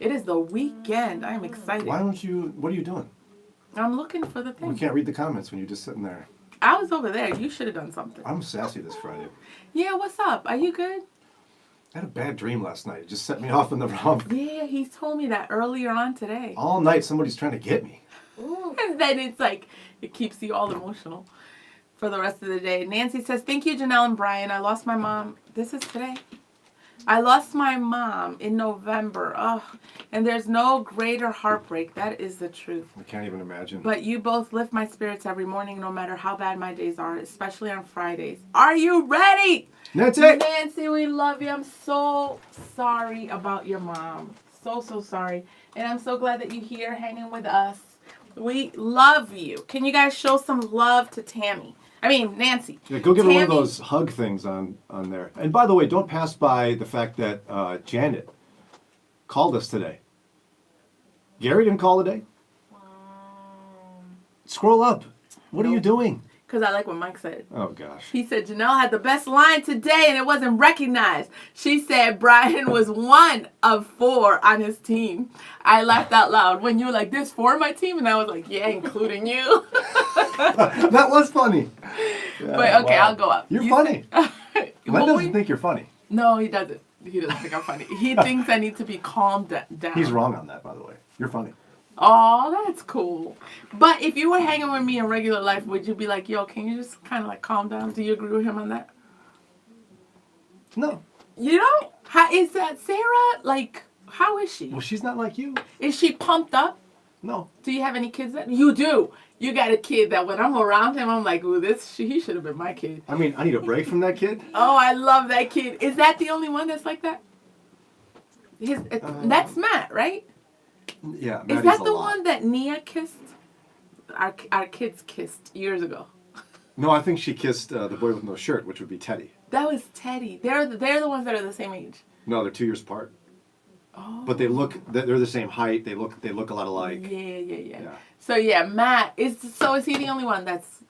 It is the weekend. I'm excited. Why don't you? What are you doing? I'm looking for the We thing. can't read the comments when you're just sitting there. I was over there. You should have done something. I'm sassy this Friday. Yeah, what's up? Are you good? I had a bad dream last night. It just set me off in the wrong. Yeah, he told me that earlier on today. All night, somebody's trying to get me. And then it's like, it keeps you all emotional for the rest of the day. Nancy says, thank you, Jannelle and Brian. I lost my mom. This is today. I lost my mom in November. Oh, and there's no greater heartbreak. That is the truth. I can't even imagine. But you both lift my spirits every morning, no matter how bad my days are, especially on Fridays. Are you ready? That's it. Nancy, we love you. I'm so sorry about your mom. So sorry. And I'm so glad that you're here hanging with us. We love you. Can you guys show some love to Tammy? I mean, Nancy. Yeah, go give her one of Tammy. those hug things on there. And by the way, don't pass by the fact that Janet called us today. Gary didn't call today. Scroll up. What are you doing? Because I like what Mike said. Oh, gosh. He said, Jannelle had the best line today and it wasn't recognized. She said Brian was 1 of 4 on his team. I laughed out loud when you were like, there's 4 on my team? And I was like, yeah, including you. That was funny. Yeah, But okay, wow. I'll go up. You're You funny. said- Glenn doesn't think you're funny. No, he doesn't. He doesn't think I'm funny. He thinks I need to be calmed down. He's wrong on that, by the way. You're funny. Oh, that's cool. But if you were hanging with me in regular life, would you be like, yo, can you just kind of like calm down? Do you agree with him on that? No. You know? How is that Sarah? Like, how is she? Well, she's not like you. Is she pumped up? No. Do you have any kids that you do? You got a kid that when I'm around him, I'm like, ooh, he should have been my kid. I mean, I need a break from that kid. Oh, I love that kid. Is that the only one that's like that? That's Matt, right? Yeah, Is Maddie's that a the lot. one that Nia kissed? Our kids kissed years ago. No, I think she kissed the boy with no shirt, which would be Teddy. That was Teddy. They're the ones that are the same age. No, they're 2 years apart. Oh. But they're the same height. They look a lot alike. Yeah. So yeah, Matt is he the only one that's?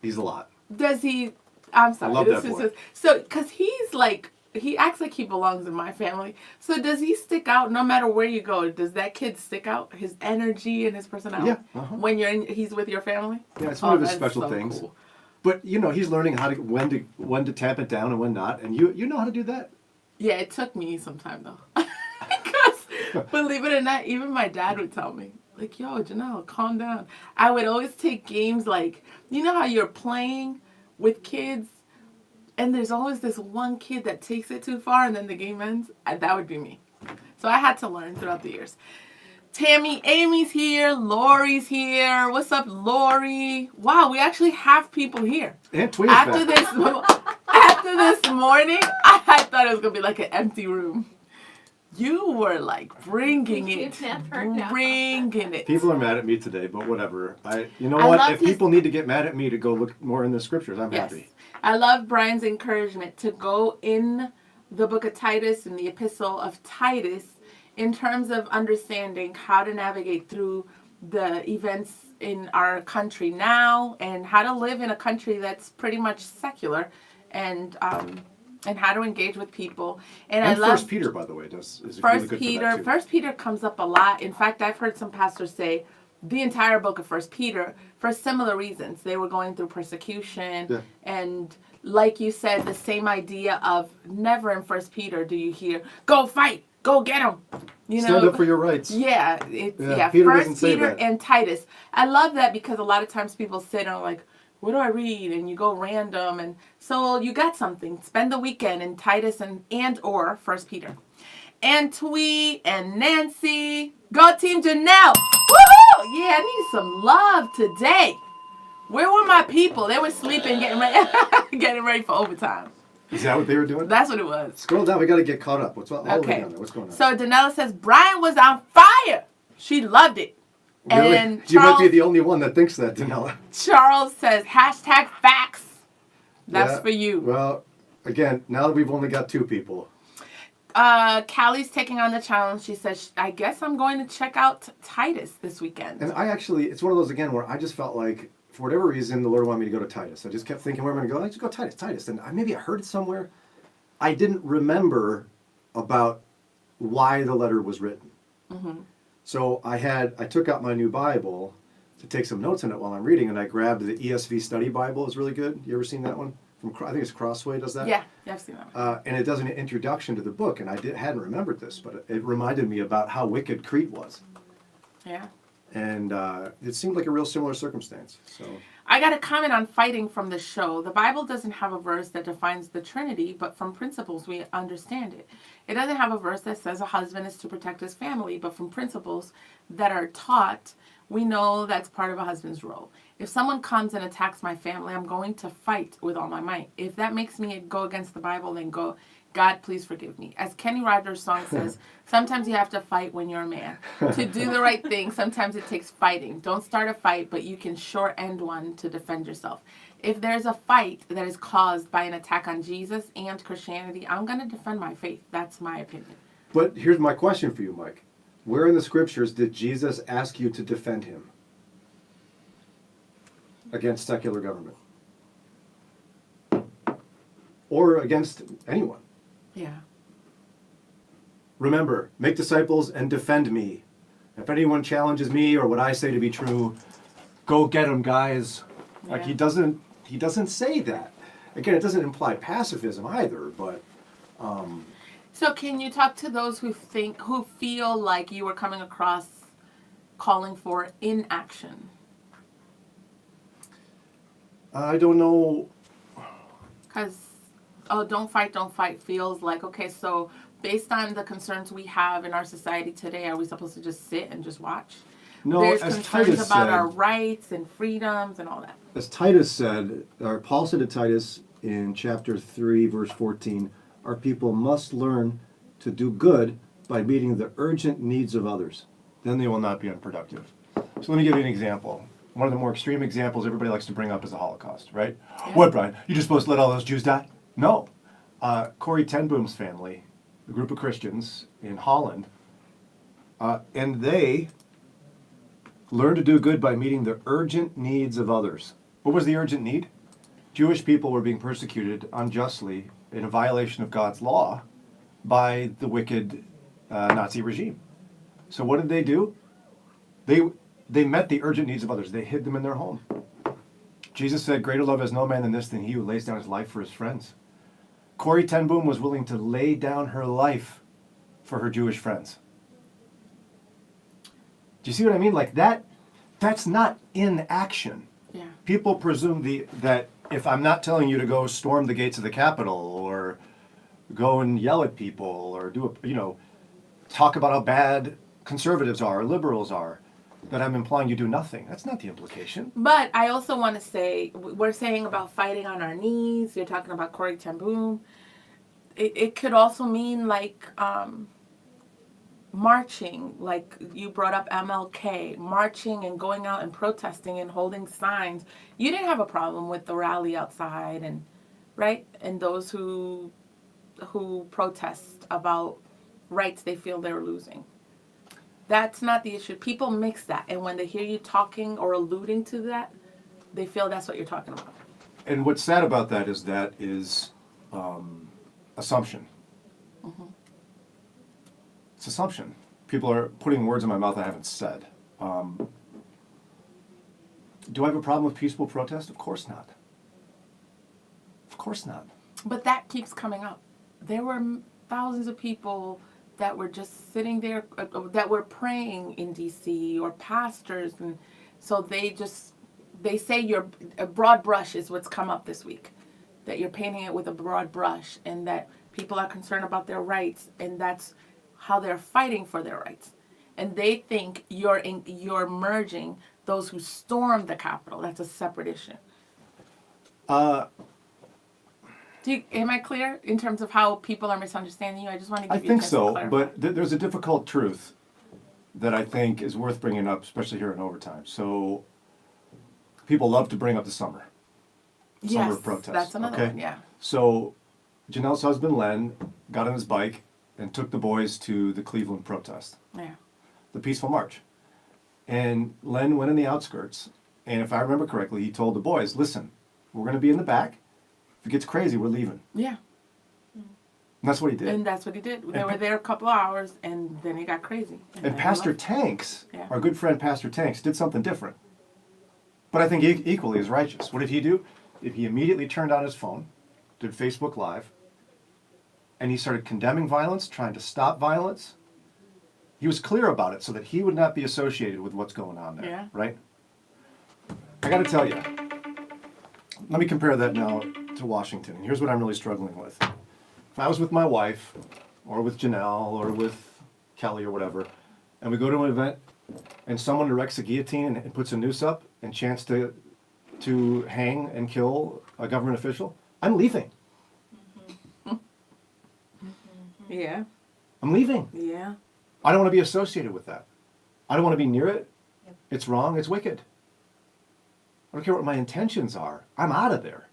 He's a lot. Does he? I'm sorry. I love that boy. So because he's like. He acts like he belongs in my family. So does he stick out no matter where you go? Does that kid stick out? His energy and his personality? Yeah. Uh-huh. When he's with your family? Yeah, it's one of his that's special so things. cool. But he's learning when to tap it down and when not, and you know how to do that. Yeah, it took me some time though. Because believe it or not, even my dad would tell me, like, yo, Jannelle, calm down. I would always take games like, you know how you're playing with kids and there's always this one kid that takes it too far and then the game ends? That would be me. So I had to learn throughout the years. Tammy, Amy's here. Lori's here. What's up, Lori? Wow, we actually have people here. And Tweet's After back. this morning, I thought it was going to be like an empty room. You were like bringing it. Bringing it. People are mad at me today, but whatever. You know I what? love If his- people need to get mad at me to go look more in the scriptures, I'm happy. I love Brian's encouragement to go in the book of Titus and the epistle of Titus in terms of understanding how to navigate through the events in our country now and how to live in a country that's pretty much secular and how to engage with people. And I love First Peter, by the way, is really good for that too. First Peter comes up a lot. In fact, I've heard some pastors say the entire book of First Peter for similar reasons. They were going through persecution, and like you said, the same idea of never in First Peter do you hear "Go fight, go get them." Stand up for your rights. Yeah, Peter doesn't First say Peter that. and Titus. I love that because a lot of times people sit and are like, what do I read? And you go random. And so you got something. Spend the weekend in Titus and or First Peter. And Twee and Nancy. Go Team Jannelle. Woohoo! Yeah, I need some love today. Where were my people? They were sleeping, getting ready for overtime. Is that what they were doing? That's what it was. Scroll down. We got to get caught up. What's all the way Okay. down there? What's going on? So Jannelle says, Brian was on fire. She loved it. Really? And You might be Charles- the only one that thinks that, Danella. Charles says, #facts. That's Yeah, for you. Well, again, now that we've only got 2 people. Callie's taking on the challenge. She says, I guess I'm going to check out Titus this weekend. And it's one of those, again, where I just felt like, for whatever reason, the Lord wanted me to go to Titus. I just kept thinking, where am I going to go? I just go Titus. And maybe I heard it somewhere. I didn't remember about why the letter was written. So I took out my new Bible to take some notes on it while I'm reading, and I grabbed the ESV Study Bible. It's really good. You ever seen that one? I think it's Crossway does that. Yeah, I've seen that one. And it does an introduction to the book, and hadn't remembered this, but it reminded me about how wicked Crete was. Yeah. And it seemed like a real similar circumstance. So I got a comment on fighting from the show. The Bible doesn't have a verse that defines the Trinity, but from principles we understand it. It doesn't have a verse that says a husband is to protect his family, but from principles that are taught, we know that's part of a husband's role. If someone comes and attacks my family, I'm going to fight with all my might. If that makes me go against the Bible, then go, God, please forgive me. As Kenny Rogers' song says, sometimes you have to fight when you're a man. To do the right thing, sometimes it takes fighting. Don't start a fight, but you can sure end one to defend yourself. If there's a fight that is caused by an attack on Jesus and Christianity, I'm going to defend my faith. That's my opinion. But here's my question for you, Mike. Where in the scriptures did Jesus ask you to defend him against secular government? Or against anyone? Yeah. Remember, make disciples and defend me. If anyone challenges me or what I say to be true, go get them, guys. Yeah. Like he doesn't say that. Again, it doesn't imply pacifism either, but So can you talk to those who feel like you were coming across calling for inaction? I don't know. Because, don't fight feels like, okay, so based on the concerns we have in our society today, are we supposed to just sit and just watch? No, There's as concerns Titus about said, our rights and freedoms and all that. as Titus said, or Paul said to Titus in chapter 3, verse 14, our people must learn to do good by meeting the urgent needs of others. Then they will not be unproductive. So let me give you an example. One of the more extreme examples everybody likes to bring up is the Holocaust, right? Yeah. What, Brian? You just supposed to let all those Jews die? No. Corrie ten Boom's family, a group of Christians in Holland, and they learned to do good by meeting the urgent needs of others. What was the urgent need? Jewish people were being persecuted unjustly in a violation of God's law by the wicked Nazi regime. So what did they do? They met the urgent needs of others. They hid them in their home. Jesus said, greater love has no man than this, than he who lays down his life for his friends. Corrie ten Boom was willing to lay down her life for her Jewish friends. Do you see what I mean? Like that's not inaction. Yeah. People presume that if I'm not telling you to go storm the gates of the Capitol or go and yell at people or talk about how bad conservatives are or liberals are, that I'm implying you do nothing. That's not the implication. But I also want to say, we're saying about fighting on our knees. You're talking about Corrie ten Boom. It could also mean like marching, like you brought up MLK, marching and going out and protesting and holding signs. You didn't have a problem with the rally outside, and right? And those who protest about rights they feel they're losing. That's not the issue. People mix that, and when they hear you talking or alluding to that, they feel that's what you're talking about. And what's sad about that is assumption. Mm-hmm. It's assumption. People are putting words in my mouth I haven't said. Do I have a problem with peaceful protest? Of course not. Of course not. But that keeps coming up. There were thousands of people that were just sitting there, that were praying in D.C., or pastors, and so they say a broad brush is what's come up this week, that you're painting it with a broad brush, and that people are concerned about their rights, and that's how they're fighting for their rights. And they think you're merging those who stormed the Capitol. That's a separate issue. Am I clear in terms of how people are misunderstanding you? I just want to give you a chance to clarify. But there's a difficult truth that I think is worth bringing up, especially here in overtime. So people love to bring up the summer protests. That's another one, yeah. So Jannelle's husband, Len, got on his bike and took the boys to the Cleveland protest, Yeah. the peaceful march. And Len went in the outskirts, and if I remember correctly, he told the boys, listen, we're going to be in the back. If it gets crazy, we're leaving. Yeah. And that's what he did. And that's what he did. They were there a couple of hours, and then he got crazy. And Pastor Tanks, Yeah. our good friend Pastor Tanks, did something different. But I think equally as righteous. What did he do? He immediately turned on his phone, did Facebook Live, and he started condemning violence, trying to stop violence. He was clear about it so that he would not be associated with what's going on there. Yeah. Right? I got to tell you, let me compare that now to Washington. And here's what I'm really struggling with. If I was with my wife, or with Jannelle, or with Kelly, or whatever, and we go to an event, and someone erects a guillotine and puts a noose up and chants to hang and kill a government official, I'm leaving. Yeah. I'm leaving. Yeah. I don't want to be associated with that. I don't want to be near it. Yep. It's wrong. It's wicked. I don't care what my intentions are. I'm out of there.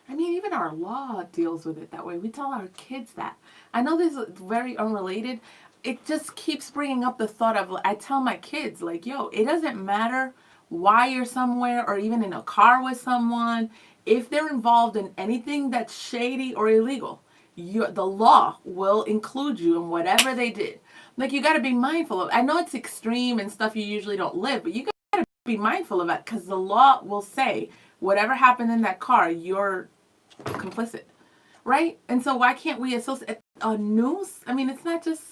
I mean, even our law deals with it that way. We tell our kids that. I know this is very unrelated. It just keeps bringing up the thought of, I tell my kids, like, yo, it doesn't matter why you're somewhere or even in a car with someone. If they're involved in anything that's shady or illegal, the law will include you in whatever they did. Like, you got to be mindful of, I know it's extreme and stuff you usually don't live, but you got to be mindful of that because the law will say whatever happened in that car, you're complicit, right? And so why can't we associate a noose? I mean, it's not just,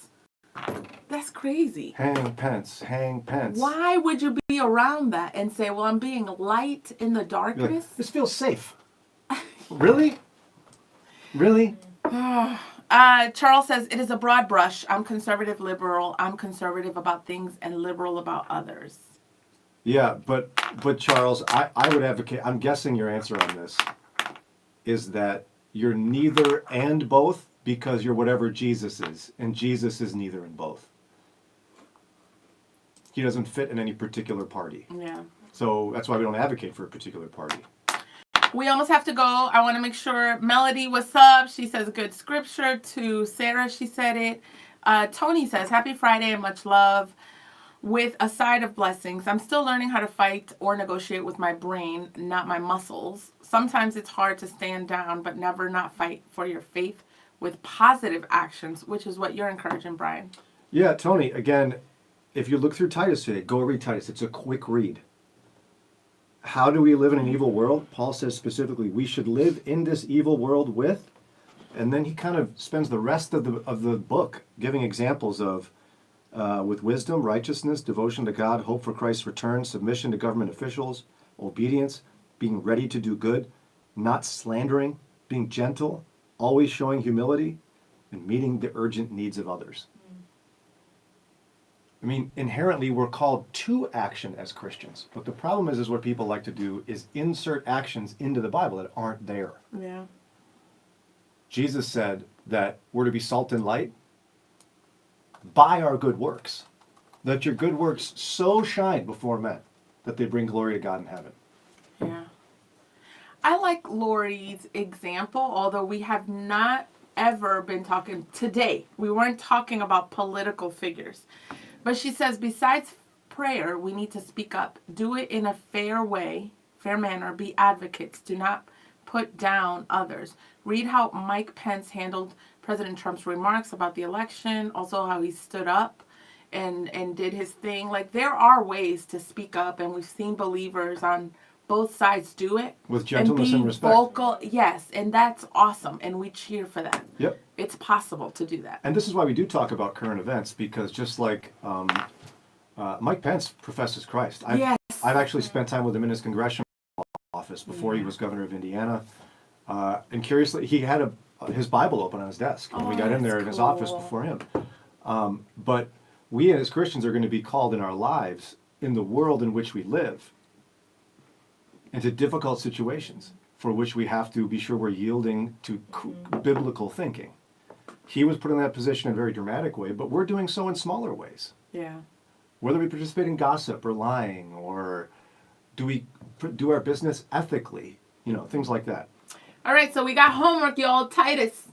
that's crazy. Hang Pence, hang Pence. Why would you be around that and say, well, I'm being light in the darkness? Like, this feels safe. Really? Really? Charles says, it is a broad brush. I'm conservative liberal. I'm conservative about things and liberal about others. Yeah, but Charles, I would advocate, I'm guessing your answer on this is that you're neither and both because you're whatever Jesus is, and Jesus is neither and both. He doesn't fit in any particular party. Yeah. So that's why we don't advocate for a particular party. We almost have to go. I want to make sure. Melody, what's up? She says good scripture. To Sarah, she said it. Tony says, happy Friday and much love. With a side of blessings. I'm still learning how to fight or negotiate with my brain, not my muscles. Sometimes it's hard to stand down, but never not fight for your faith with positive actions, which is what you're encouraging, Brian. Yeah, Tony, again, if you look through Titus today, go read Titus. It's a quick read. How do we live in an evil world? Paul says specifically, we should live in this evil world with, and then he kind of spends the rest of the book giving examples of with wisdom, righteousness, devotion to God, hope for Christ's return, submission to government officials, obedience, being ready to do good, not slandering, being gentle, always showing humility, and meeting the urgent needs of others. I mean, inherently, we're called to action as Christians. But the problem is what people like to do is insert actions into the Bible that aren't there. Yeah. Jesus said that we're to be salt and light by our good works. Let your good works so shine before men that they bring glory to God in heaven. Yeah. I like Lori's example, although we have not ever been talking today. We weren't talking about political figures. But she says, besides prayer, we need to speak up. Do it in a fair way, fair manner. Be advocates. Do not put down others. Read how Mike Pence handled President Trump's remarks about the election. Also how he stood up and did his thing. Like, there are ways to speak up, and we've seen believers on both sides do it. With gentleness and respect. Vocal, yes, and that's awesome, and we cheer for that. Yep. It's possible to do that. And this is why we do talk about current events, because just like Mike Pence professes Christ. I've actually spent time with him in his congressional office before he was governor of Indiana. And curiously, he had his Bible open on his desk when we got in there in his office before him. But we as Christians are going to be called in our lives, in the world in which we live, into difficult situations for which we have to be sure we're yielding to biblical thinking. He was put in that position in a very dramatic way, but we're doing so in smaller ways. Yeah. Whether we participate in gossip or lying, or do we do our business ethically, things like that. All right, so we got homework, y'all. Titus.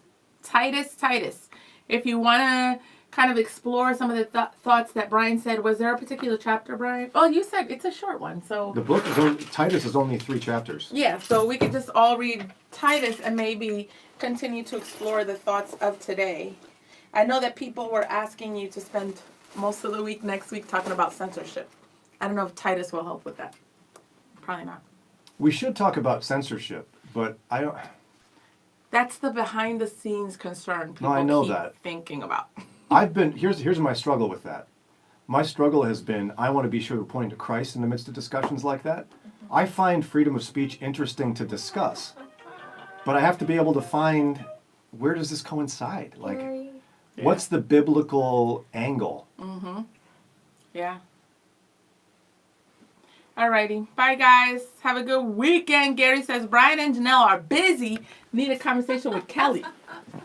If you want to kind of explore some of the thoughts that Brian said. Was there a particular chapter, Brian? Oh, you said it's a short one, so The book is only, Titus is only 3 chapters. yeah. So we could just all read Titus and maybe continue to explore the thoughts of today. I know that people were asking you to spend most of the week next week talking about censorship. I don't know if Titus will help with that. Probably not. We should talk about censorship, but I don't. That's the behind the scenes concern people I know keep that. thinking about. Here's my struggle with that. My struggle has been I want to be sure to point to Christ in the midst of discussions like that. I find freedom of speech interesting to discuss, but I have to be able to find where does this coincide? Like, what's the biblical angle? Mm-hmm. Yeah. Alrighty. Bye, guys. Have a good weekend. Gary says Brian and Jannelle are busy. Need a conversation with Kelly.